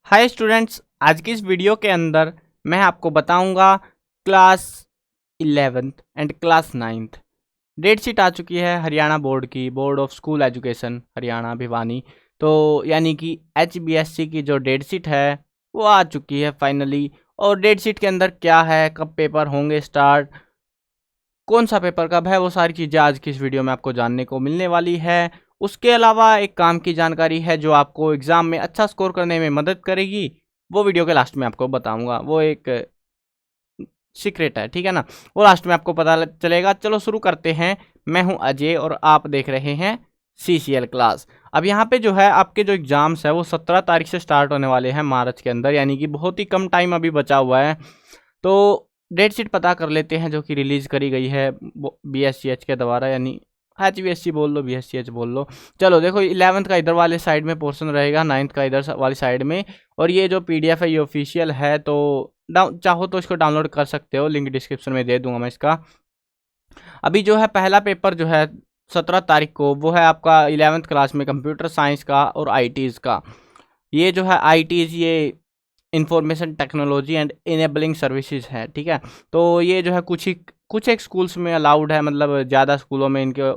Hi students, आज की इस वीडियो के अंदर मैं आपको बताऊंगा class 11th and class 9th date sheet आ चुकी है हरियाणा बोर्ड की, board of school education Haryana Bhiwani. तो यानी कि HBSC की जो डेट शीट है वो आ चुकी है फाइनली। और डेट शीट के अंदर क्या है, कब पेपर होंगे स्टार्ट, कौन सा पेपर कब है, वो सारी चीज़ें आज की इस वीडियो में आपको जानने को मिलने वाली है। उसके अलावा एक काम की जानकारी है जो आपको एग्ज़ाम में अच्छा स्कोर करने में मदद करेगी, वो वीडियो के लास्ट में आपको बताऊंगा। वो एक सीक्रेट है, ठीक है ना, वो लास्ट में आपको पता चलेगा। चलो शुरू करते हैं। मैं हूं अजय और आप देख रहे हैं CCL क्लास। अब यहाँ पे जो है आपके जो एग्ज़ाम्स है वो 17 तारीख से स्टार्ट होने वाले हैं मार्च के अंदर, यानी कि बहुत ही कम टाइम अभी बचा हुआ है। तो डेट शीट पता कर लेते हैं जो कि रिलीज़ करी गई है BSCH के द्वारा, यानी HBSC बोल लो, BSCH बोल लो। चलो देखो, 11th का इधर वाले साइड में पोर्शन रहेगा, 9th का इधर वाली साइड में। और ये जो PDF है ये ऑफिशियल है, तो चाहो तो इसको डाउनलोड कर सकते हो, लिंक डिस्क्रिप्शन में दे दूंगा मैं इसका। अभी जो है पहला पेपर जो है 17 तारीख को, वो है आपका 11th क्लास में कंप्यूटर साइंस का और ITs का। ये जो है ITs ये information technology and enabling services है, ठीक है। तो ये जो है कुछ एक स्कूल्स में अलाउड है, मतलब ज़्यादा स्कूलों में इनके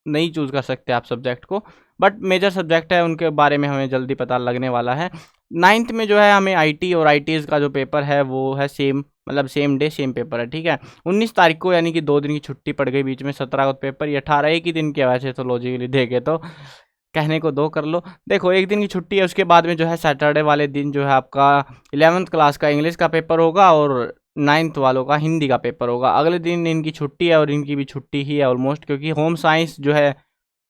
नहीं चूज़ कर सकते आप सब्जेक्ट को, बट मेजर सब्जेक्ट है उनके बारे में हमें जल्दी पता लगने वाला है। 9th में जो है हमें IT और ITs का जो पेपर है वो है सेम, मतलब सेम डे सेम पेपर है, ठीक है। 19 तारीख को, यानी कि 2 दिन की छुट्टी पड़ गई बीच में, 17 को पेपर, ये 18 एक ही दिन के वैसे तो लॉजिकली देखे तो, कहने को दो कर लो। देखो, एक दिन की छुट्टी है, उसके बाद में जो है सैटरडे वाले दिन जो है आपका 11th क्लास का इंग्लिश का पेपर होगा और 9th वालों का हिंदी का पेपर होगा। अगले दिन इनकी छुट्टी है और इनकी भी छुट्टी ही है ऑलमोस्ट, क्योंकि होम साइंस जो है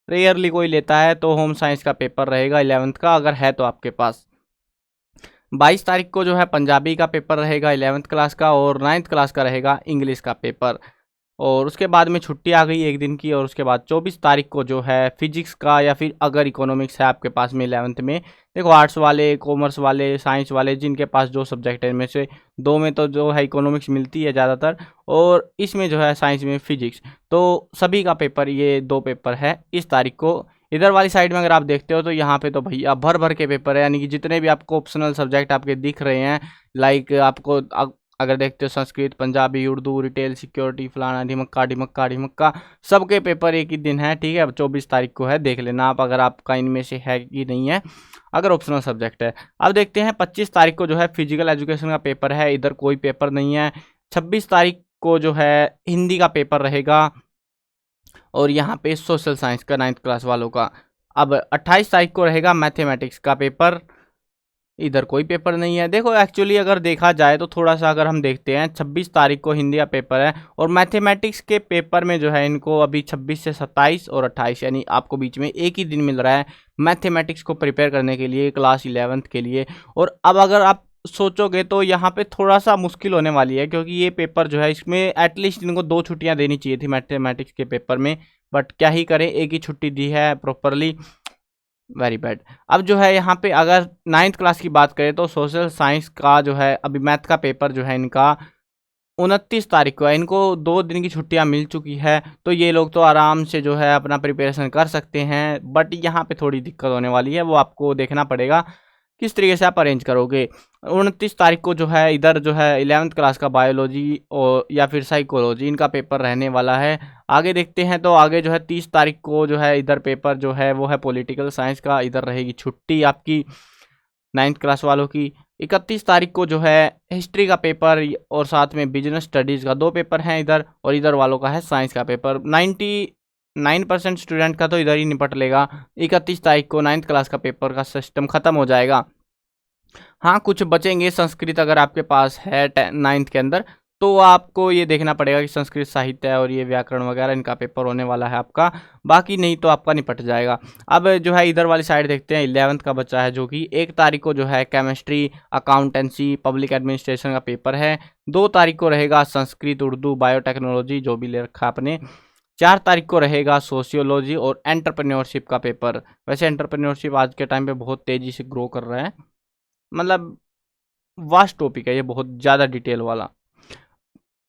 रेयरली कोई लेता है, तो होम साइंस का पेपर रहेगा 11th का, अगर है तो आपके पास। 22 तारीख को जो है पंजाबी का पेपर रहेगा 11th क्लास का, और 9th क्लास का रहेगा इंग्लिश का पेपर। और उसके बाद में छुट्टी आ गई एक दिन की, और उसके बाद 24 तारीख को जो है फिजिक्स का, या फिर अगर इकोनॉमिक्स है आपके पास में 11th में, देखो आर्ट्स वाले, कॉमर्स वाले, साइंस वाले, जिनके पास जो सब्जेक्ट है इनमें से दो में तो जो है इकोनॉमिक्स मिलती है ज़्यादातर, और इसमें जो है साइंस में फिजिक्स, तो सभी का पेपर, ये दो पेपर है इस तारीख को। इधर वाली साइड में अगर आप देखते हो तो यहाँ पे तो भैया भर भर के पेपर है, यानी कि जितने भी आपको ऑप्शनल सब्जेक्ट आपके दिख रहे हैं, लाइक आपको अगर देखते हो संस्कृत, पंजाबी, उर्दू, रिटेल, सिक्योरिटी, फलाना ढिमक्का ढिमक्का ढिमक्का, सबके पेपर एक ही दिन है, ठीक है। अब 24 तारीख को है, देख लेना आप अगर आपका इनमें से है कि नहीं है, अगर ऑप्शनल सब्जेक्ट है। अब देखते हैं 25 तारीख को जो है फिजिकल एजुकेशन का पेपर है, इधर कोई पेपर नहीं है। 26 तारीख को जो है हिंदी का पेपर रहेगा, और यहाँ पे सोशल साइंस का 9th क्लास वालों का। अब 28 तारीख को रहेगा मैथमेटिक्स का पेपर, इधर कोई पेपर नहीं है। देखो एक्चुअली अगर देखा जाए तो थोड़ा सा अगर हम देखते हैं, 26 तारीख को हिंदी का पेपर है, और मैथमेटिक्स के पेपर में जो है इनको अभी 26 से 27 और 28, यानी आपको बीच में एक ही दिन मिल रहा है मैथमेटिक्स को प्रिपेयर करने के लिए, क्लास 11th के लिए। और अब अगर आप सोचोगे तो यहाँ पे थोड़ा सा मुश्किल होने वाली है, क्योंकि ये पेपर जो है इसमें एटलीस्ट इनको 2 छुट्टियाँ देनी चाहिए थी मैथमेटिक्स के पेपर में, बट क्या ही करें, एक ही छुट्टी दी है प्रॉपरली, वेरी बैड। अब जो है यहाँ पे अगर 9th क्लास की बात करें तो सोशल साइंस का जो है अभी मैथ का पेपर जो है इनका 29 तारीख को है, इनको 2 दिन की छुट्टियां मिल चुकी है, तो ये लोग तो आराम से जो है अपना प्रिपरेशन कर सकते हैं। बट यहाँ पे थोड़ी दिक्कत होने वाली है, वो आपको देखना पड़ेगा किस तरीके से आप अरेंज करोगे। 29 तारीख को जो है इधर जो है 11th क्लास का बायोलॉजी और या फिर साइकोलॉजी, इनका पेपर रहने वाला है। आगे देखते हैं तो आगे जो है 30 तारीख को जो है इधर पेपर जो है वो है पॉलिटिकल साइंस का, इधर रहेगी छुट्टी आपकी 9th क्लास वालों की। 31 तारीख को जो है हिस्ट्री का पेपर, और साथ में बिजनेस स्टडीज़ का 2 पेपर हैं इधर, और इधर वालों का है साइंस का पेपर। 99% स्टूडेंट का तो इधर ही निपट लेगा। 31 तारीख को 9th क्लास का पेपर का सिस्टम ख़त्म हो जाएगा। हाँ, कुछ बचेंगे, संस्कृत अगर आपके पास है 9th के अंदर, तो आपको ये देखना पड़ेगा कि संस्कृत साहित्य और ये व्याकरण वगैरह इनका पेपर होने वाला है आपका, बाकी नहीं तो आपका निपट जाएगा। अब जो है इधर वाली साइड देखते हैं, 11th का बच्चा है, जो कि 1 तारीख को जो है केमिस्ट्री, अकाउंटेंसी, पब्लिक एडमिनिस्ट्रेशन का पेपर है। 2 तारीख को रहेगा संस्कृत, उर्दू, बायोटेक्नोलॉजी जो भी ले रखा आपने। 4 तारीख को रहेगा सोशियोलॉजी और एंटरप्रेन्योरशिप का पेपर। वैसे एंटरप्रेन्योरशिप आज के टाइम पे बहुत तेज़ी से ग्रो कर रहा है, मतलब वास्ट टॉपिक है ये, बहुत ज़्यादा डिटेल वाला।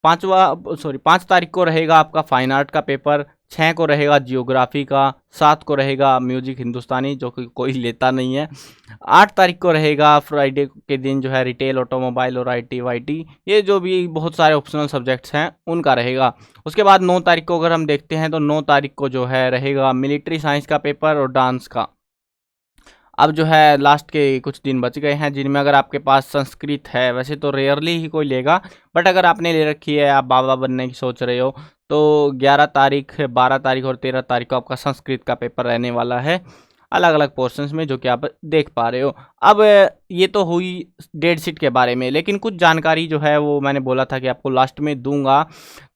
5 तारीख को रहेगा आपका फाइन आर्ट का पेपर। 6 को रहेगा जियोग्राफी का, 7 को रहेगा म्यूजिक हिंदुस्तानी जो कि कोई लेता नहीं है, 8 तारीख को रहेगा फ्राइडे के दिन जो है रिटेल, ऑटोमोबाइल और IT वाईटी, ये जो भी बहुत सारे ऑप्शनल सब्जेक्ट्स हैं उनका रहेगा। उसके बाद 9 तारीख को अगर हम देखते हैं तो 9 तारीख को जो है रहेगा मिलिट्री साइंस का पेपर और डांस का। अब जो है लास्ट के कुछ दिन बच गए हैं जिनमें अगर आपके पास संस्कृत है, वैसे तो रेयरली ही कोई लेगा, बट अगर आपने ले रखी है, आप बाबा बनने की सोच रहे हो, तो 11 तारीख, 12 तारीख और 13 तारीख को आपका संस्कृत का पेपर रहने वाला है, अलग अलग पोर्शंस में, जो कि आप देख पा रहे हो। अब ये तो हुई डेट शीट के बारे में, लेकिन कुछ जानकारी जो है वो मैंने बोला था कि आपको लास्ट में दूंगा,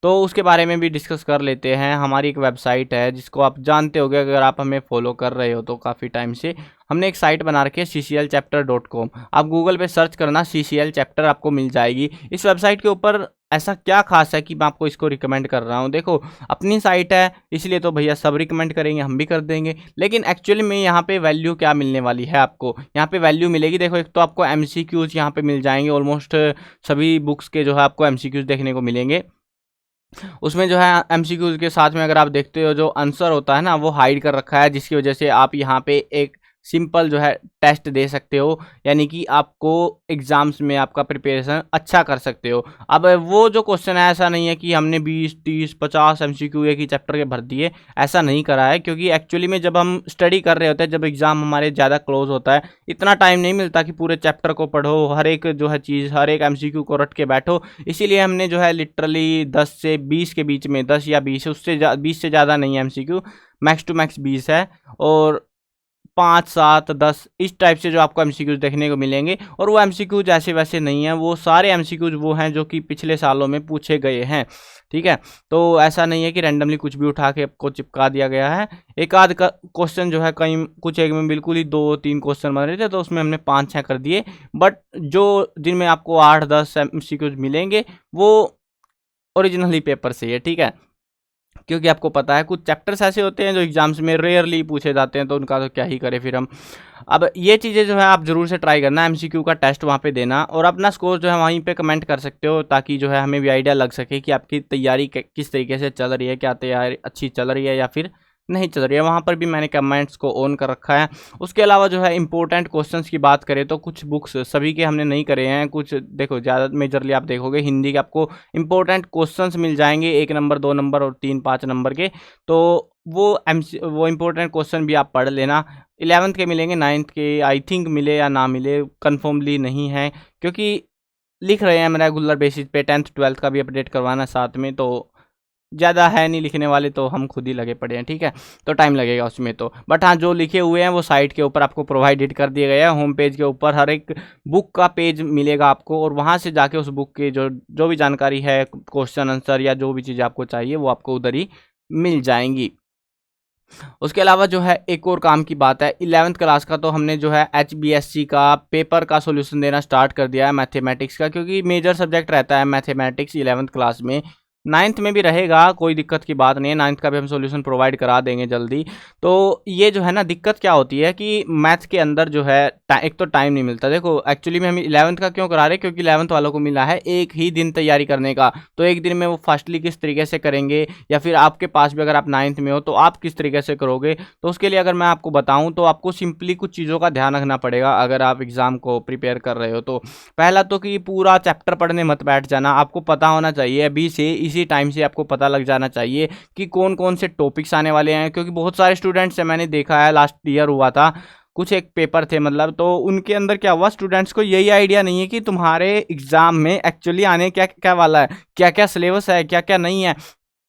तो उसके बारे में भी डिस्कस कर लेते हैं। हमारी एक वेबसाइट है जिसको आप जानते होगे, अगर आप हमें फॉलो कर रहे हो तो काफ़ी टाइम से, हमने एक साइट बना रखी है cclchapter.com। आप गूगल पे सर्च करना CCL चैप्टर, आपको मिल जाएगी। इस वेबसाइट के ऊपर ऐसा क्या खास है कि मैं आपको इसको रिकमेंड कर रहा हूँ? देखो, अपनी साइट है इसलिए तो भैया सब रिकमेंड करेंगे, हम भी कर देंगे, लेकिन एक्चुअली में यहाँ पे वैल्यू क्या मिलने वाली है आपको? यहाँ पे वैल्यू मिलेगी, देखो, एक तो आपको MCQs यहाँ पे मिल जाएंगे, ऑलमोस्ट सभी बुक्स के जो है आपको MCQs देखने को मिलेंगे। उसमें जो है MCQs के साथ में अगर आप देखते हो, जो आंसर होता है ना वो हाइड कर रखा है, जिसकी वजह से आप यहाँ पे एक सिंपल जो है टेस्ट दे सकते हो, यानी कि आपको एग्जाम्स में आपका प्रिपरेशन अच्छा कर सकते हो। अब वो जो क्वेश्चन है, ऐसा नहीं है कि हमने 20, 30, 50 MCQ एक ही चैप्टर के भर दिए, ऐसा नहीं करा है, क्योंकि एक्चुअली में जब हम स्टडी कर रहे होते हैं, जब एग्जाम हमारे ज़्यादा क्लोज होता है, इतना टाइम नहीं मिलता कि पूरे चैप्टर को पढ़ो, हर एक जो है चीज़, हर एक MCQ को रट के बैठो। इसीलिए हमने जो है लिटरली 10 से 20 के बीच में, 10 या 20, उससे 20 से ज़्यादा नहीं है MCQ, मैक्स टू मैक्स 20 है, और 5, 7, 10 इस टाइप से जो आपको MCQs देखने को मिलेंगे। और वो MCQs ऐसे वैसे नहीं है, वो सारे MCQs वो हैं जो कि पिछले सालों में पूछे गए हैं, ठीक है। तो ऐसा नहीं है कि रैंडमली कुछ भी उठा के आपको चिपका दिया गया है। एक आध का क्वेश्चन जो है, कहीं कुछ एक में बिल्कुल ही 2-3 क्वेश्चन बन रहे थे, तो उसमें हमने 5-6 कर दिए, बट जो जिनमें आपको 8-10 MCQs मिलेंगे वो ओरिजिनली पेपर से है, ठीक है। क्योंकि आपको पता है कुछ चैप्टर्स ऐसे होते हैं जो एग्जाम्स में रेयरली पूछे जाते हैं, तो उनका तो क्या ही करें फिर हम। अब ये चीज़ें जो है आप ज़रूर से ट्राई करना, MCQ का टेस्ट वहाँ पे देना, और अपना स्कोर जो है वहीं पे कमेंट कर सकते हो, ताकि जो है हमें भी आइडिया लग सके कि आपकी तैयारी किस तरीके से चल रही है, क्या तैयारी अच्छी चल रही है या फिर नहीं चल रही है। वहाँ पर भी मैंने कमेंट्स को ऑन कर रखा है। उसके अलावा जो है इंपॉर्टेंट क्वेश्चंस की बात करें तो कुछ बुक्स सभी के हमने नहीं करे हैं, कुछ देखो ज़्यादा मेजरली आप देखोगे हिंदी के आपको इंपॉर्टेंट क्वेश्चंस मिल जाएंगे, 1 नंबर, 2 नंबर और 3-5 नंबर के, तो वो इंपॉर्टेंट क्वेश्चन भी आप पढ़ लेना। 11th के मिलेंगे, 9th के आई थिंक मिले या ना मिले, कन्फर्मली नहीं है, क्योंकि लिख रहे हैं रेगुलर बेसिस पे, 10th 12th का भी अपडेट करवाना साथ में, तो ज़्यादा है नहीं लिखने वाले, तो हम खुद ही लगे पड़े हैं, ठीक है, तो टाइम लगेगा उसमें तो। बट हाँ, जो लिखे हुए हैं वो साइट के ऊपर आपको प्रोवाइडेड कर दिए गए हैं। होम पेज के ऊपर हर एक बुक का पेज मिलेगा आपको, और वहाँ से जाके उस बुक की जो भी जानकारी है, क्वेश्चन आंसर या जो भी चीज़ें आपको चाहिए, वो आपको उधर ही मिल जाएंगी। उसके अलावा जो है एक और काम की बात है, 11th क्लास का तो हमने जो है HBSC का पेपर का सॉल्यूशन देना स्टार्ट कर दिया है, मैथमेटिक्स का, क्योंकि मेजर सब्जेक्ट रहता है मैथमेटिक्स 11th क्लास में। 9th में भी रहेगा, कोई दिक्कत की बात नहीं है, 9th का भी हम सॉल्यूशन प्रोवाइड करा देंगे जल्दी। तो ये जो है ना, दिक्कत क्या होती है कि मैथ के अंदर जो है एक तो टाइम नहीं मिलता। देखो एक्चुअली में हम 11th का क्यों करा रहे हैं, क्योंकि 11th वालों को मिला है एक ही दिन तैयारी करने का, तो एक दिन में वो फास्टली किस तरीके से करेंगे, या फिर आपके पास भी अगर आप 9th में हो तो आप किस तरीके से करोगे। तो उसके लिए अगर मैं आपको बताऊं तो आपको सिंपली कुछ चीज़ों का ध्यान रखना पड़ेगा अगर आप एग्ज़ाम को प्रिपेयर कर रहे हो। तो पहला तो कि पूरा चैप्टर पढ़ने मत बैठ जाना, आपको पता होना चाहिए अभी से, इसी टाइम से आपको पता लग जाना चाहिए कि कौन कौन से टॉपिक्स आने वाले हैं, क्योंकि बहुत सारे स्टूडेंट्स हैं, मैंने देखा है, लास्ट ईयर हुआ था, कुछ एक पेपर थे मतलब, तो उनके अंदर क्या हुआ, स्टूडेंट्स को यही आइडिया नहीं है कि तुम्हारे एग्जाम में एक्चुअली आने क्या क्या वाला है, क्या क्या सिलेबस है, क्या क्या नहीं है।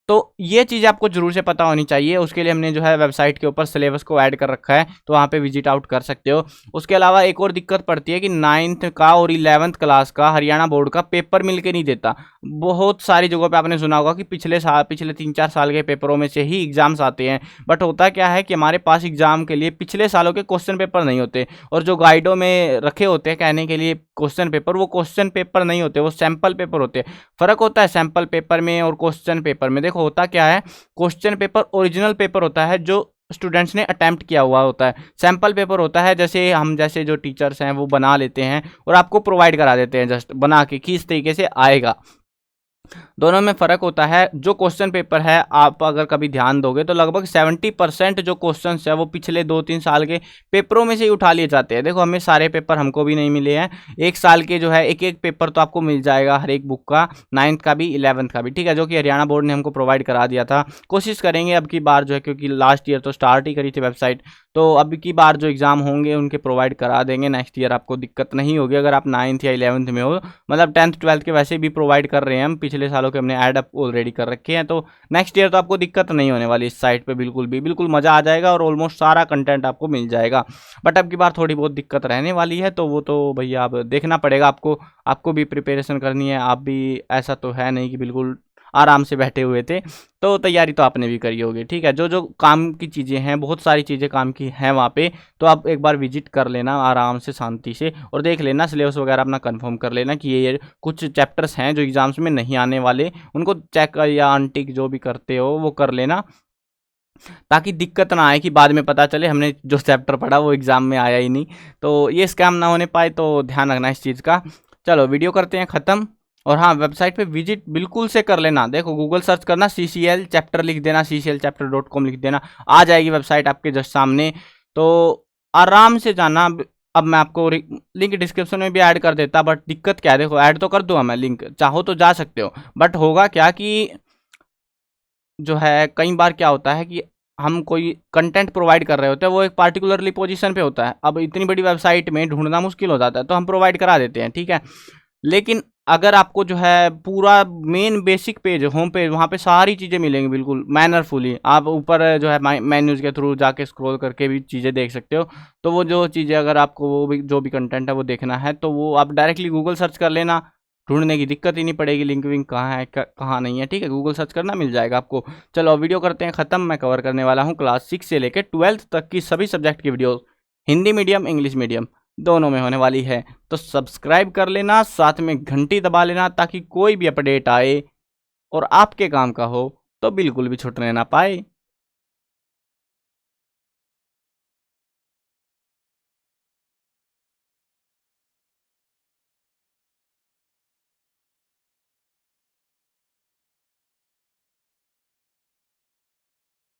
तो ये चीज़ आपको जरूर से पता होनी चाहिए। उसके लिए हमने जो है वेबसाइट के ऊपर सिलेबस को ऐड कर रखा है, तो वहाँ पे विजिट आउट कर सकते हो। उसके अलावा एक और दिक्कत पड़ती है कि 9th का और 11th क्लास का हरियाणा बोर्ड का पेपर मिलके नहीं देता। बहुत सारी जगहों पे आपने सुना होगा कि पिछले 3-4 साल के पेपरों में से ही एग्जाम्स आते हैं, बट होता क्या है कि हमारे पास एग्जाम के लिए पिछले सालों के क्वेश्चन पेपर नहीं होते, और जो गाइडों में रखे होते हैं कहने के लिए क्वेश्चन पेपर, वो क्वेश्चन पेपर नहीं होते, वो सैंपल पेपर होते हैं। फ़र्क होता है सैंपल पेपर में और क्वेश्चन पेपर में। देखो होता क्या है, क्वेश्चन पेपर ओरिजिनल पेपर होता है जो स्टूडेंट्स ने अटेम्प्ट किया हुआ होता है, सैंपल पेपर होता है जैसे हम जैसे जो टीचर्स हैं वो बना लेते हैं और आपको प्रोवाइड करा देते हैं जस्ट बना के कि इस तरीके से आएगा। दोनों में फ़र्क होता है। जो क्वेश्चन पेपर है, आप अगर कभी ध्यान दोगे तो लगभग 70% जो क्वेश्चंस है वो पिछले 2-3 साल के पेपरों में से ही उठा लिए जाते हैं। देखो, हमें सारे पेपर हमको भी नहीं मिले हैं। 1 साल के जो है एक-एक पेपर तो आपको मिल जाएगा हर एक बुक का, 9th का भी, 11th का भी, ठीक है, जो कि हरियाणा बोर्ड ने हमको प्रोवाइड करा दिया था। कोशिश करेंगे अब की बार जो है, क्योंकि लास्ट ईयर तो स्टार्ट ही करी थी वेबसाइट, तो अब की बार जो एग्ज़ाम होंगे उनके प्रोवाइड करा देंगे। नेक्स्ट ईयर आपको दिक्कत नहीं होगी अगर आप 9th या 11th में हो। मतलब 10th 12th के वैसे भी प्रोवाइड कर रहे हैं हम, पिछले सालों के हमने ऐड अप ऑलरेडी कर रखे हैं, तो नेक्स्ट ईयर तो आपको दिक्कत नहीं होने वाली इस साइट पे बिल्कुल भी। बिल्कुल मज़ा आ जाएगा और ऑलमोस्ट सारा कंटेंट आपको मिल जाएगा। बट अब की बार थोड़ी बहुत दिक्कत रहने वाली है, तो वो तो भैया अब देखना पड़ेगा आपको। आपको भी प्रिपरेशन करनी है, आप भी, ऐसा तो है नहीं कि बिल्कुल आराम से बैठे हुए थे, तो तैयारी तो आपने भी करी होगी, ठीक है। जो जो काम की चीज़ें हैं, बहुत सारी चीज़ें काम की हैं वहाँ पे, तो आप एक बार विजिट कर लेना आराम से, शांति से, और देख लेना सिलेबस वगैरह अपना कंफर्म कर लेना कि ये कुछ चैप्टर्स हैं जो एग्ज़ाम्स में नहीं आने वाले, उनको चेक या अनटिक जो भी करते हो वो कर लेना, ताकि दिक्कत ना आए कि बाद में पता चले हमने जो चैप्टर पढ़ा वो एग्ज़ाम में आया ही नहीं। तो ये स्कैम ना होने पाए, तो ध्यान रखना इस चीज़ का। चलो, वीडियो करते हैं ख़त्म। और हाँ, वेबसाइट पे विजिट बिल्कुल से कर लेना। देखो, गूगल सर्च करना, CCL चैप्टर लिख देना, cclchapter.com लिख देना, आ जाएगी वेबसाइट आपके जस्ट सामने। तो आराम से जाना। अब मैं आपको लिंक डिस्क्रिप्शन में भी ऐड कर देता, बट दिक्कत क्या है, देखो ऐड तो कर दूँगा मैं, लिंक चाहो तो जा सकते हो, बट होगा क्या कि जो है कई बार क्या होता है कि हम कोई कंटेंट प्रोवाइड कर रहे होते हैं, वो एक पार्टिकुलरली पोजीशन पे होता है। अब इतनी बड़ी वेबसाइट में ढूंढना मुश्किल हो जाता है, तो हम प्रोवाइड करा देते हैं, ठीक है। लेकिन अगर आपको जो है पूरा main basic page, home page, वहाँ पे सारी चीज़ें मिलेंगी बिल्कुल मैनरफुली। आप ऊपर जो है मेन्यूज़ के थ्रू जाके स्क्रॉल करके भी चीज़ें देख सकते हो। तो वो जो चीज़ें, अगर आपको वो भी जो भी कंटेंट है वो देखना है, तो वो आप डायरेक्टली गूगल सर्च कर लेना, ढूँढने की दिक्कत ही नहीं पड़ेगी, लिंक विंक कहाँ है कहाँ नहीं है, ठीक है। गूगल सर्च करना, मिल जाएगा आपको। चलो, वीडियो करते हैं ख़त्म। मैं कवर करने वाला हूँ क्लास 6 से लेकर 12th तक की सभी सब्जेक्ट की video, Hindi medium, English medium, दोनों में होने वाली है। तो सब्सक्राइब कर लेना, साथ में घंटी दबा लेना, ताकि कोई भी अपडेट आए और आपके काम का हो तो बिल्कुल भी छूटने ना पाए।